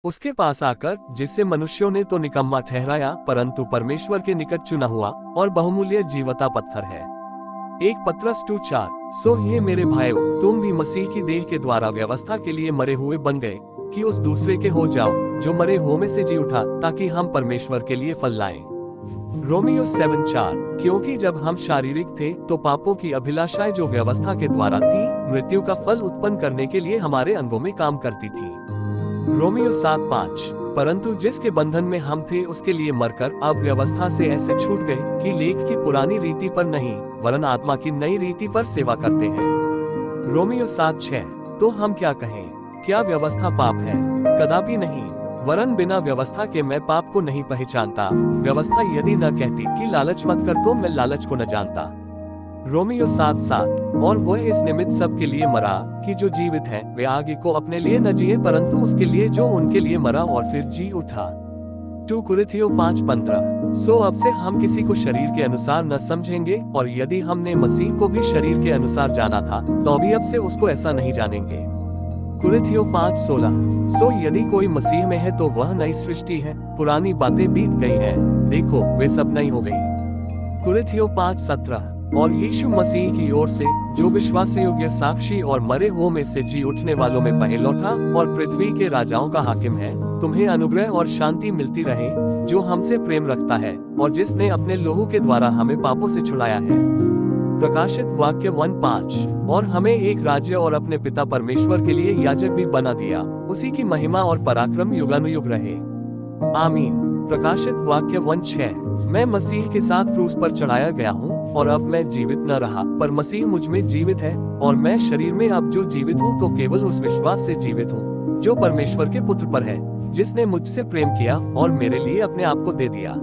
उसके पास आकर, जिससे मनुष्यों ने तो निकम्मा ठहराया परंतु परमेश्वर के निकट चुना हुआ और बहुमूल्य जीवता पत्थर है। 1 पतरस 2:4। सो हे मेरे भाइयों, तुम भी मसीह की देह के द्वारा व्यवस्था के लिए मरे हुए बन गए, कि उस दूसरे के हो जाओ जो मरे हुए में से जी उठा, ताकि हम परमेश्वर के लिए फल लाएं। रोमियो 7:4। क्योंकि जब हम शारीरिक थे तो पापों की अभिलाषाएं जो व्यवस्था के द्वारा थी, मृत्यु का फल उत्पन्न करने के लिए हमारे अंगों में काम करती थी। रोमियो 7:5। परंतु जिसके बंधन में हम थे उसके लिए मरकर अब व्यवस्था से ऐसे छूट गए कि लेख की पुरानी रीति पर नहीं वरन आत्मा की नई रीति पर सेवा करते हैं। रोमियो 7:6। तो हम क्या कहें? क्या व्यवस्था पाप है? कदापि नहीं, वरन बिना व्यवस्था के मैं पाप को नहीं पहचानता। व्यवस्था यदि न कहती कि लालच मत कर तो मैं लालच को न जानता। रोमियो 7:7। और वह इस निमित्त सबके लिए मरा कि जो जीवित हैं वे आगे को अपने लिए न जिए परंतु उसके लिए जो उनके लिए मरा और फिर जी उठा। 2 कुरिन्थियों 5:15। सो अब से हम किसी को शरीर के अनुसार न समझेंगे, और यदि हमने मसीह को भी शरीर के अनुसार जाना था तो भी अब से उसको ऐसा नहीं जानेंगे। कुरिन्थियों 5:16। सो यदि कोई मसीह में है तो वह नई सृष्टि है, पुरानी बातें बीत गई हैं, देखो वे सब नई हो गई। कुरिन्थियों 5:17। और यीशु मसीह की ओर से जो विश्वास योग्य साक्षी और मरे हुओं में से जी उठने वालों में पहलौठा और पृथ्वी के राजाओं का हाकिम है, तुम्हें अनुग्रह और शांति मिलती रहे, जो हमसे प्रेम रखता है और जिसने अपने लोहू के द्वारा हमें पापों से छुड़ाया है। प्रकाशित वाक्य 1:5। और हमें एक राज्य और अपने पिता परमेश्वर के लिए याजक भी बना दिया, उसी की महिमा और पराक्रम युगानुयुग रहे। आमीन। प्रकाशित वाक्य 1:6। मैं मसीह के साथ क्रूस पर चढ़ाया गया हूँ, और अब मैं जीवित न रहा पर मसीह मुझ में जीवित है, और मैं शरीर में अब जो जीवित हूँ तो केवल उस विश्वास से जीवित हूँ जो परमेश्वर के पुत्र पर है, जिसने मुझसे प्रेम किया और मेरे लिए अपने आप को दे दिया।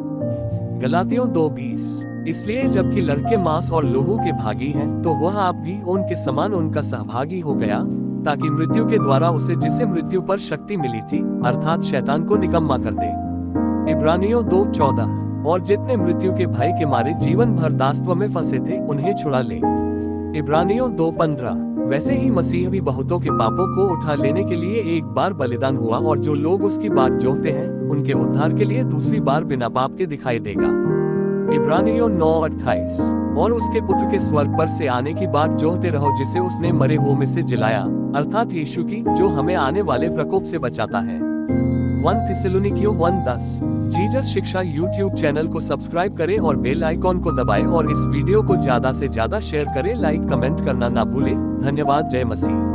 गलातियों 2:20। इसलिए जबकि लड़के मांस और लोहू के भागी हैं, तो वह आप भी उनके समान उनका सहभागी हो गया, ताकि मृत्यु के द्वारा उसे जिसे मृत्यु पर शक्ति मिली थी अर्थात शैतान को निकम्मा कर दे। इब्रानियों 2:14। और जितने मृत्यु के भय के मारे जीवन भर दासत्व में फंसे थे उन्हें छुड़ा ले। इब्रानियों 2:15। वैसे ही मसीह भी बहुतों के पापों को उठा लेने के लिए एक बार बलिदान हुआ, और जो लोग उसकी बात जोहते हैं उनके उद्धार के लिए दूसरी बार बिना पाप के दिखाई देगा। इब्रानियों 9:28। और उसके पुत्र के स्वर्ग पर से आने की बात जोहते रहो, जिसे उसने मरे हुओं में से जिलाया, अर्थात यीशु की, जो हमें आने वाले प्रकोप से बचाता है। 1 थिस्सलुनीकियों 1:10। जीसस शिक्षा यूट्यूब चैनल को सब्सक्राइब करें और बेल आइकॉन को दबाएं, और इस वीडियो को ज्यादा से ज्यादा शेयर करें। लाइक कमेंट करना ना भूलें। धन्यवाद। जय मसीह।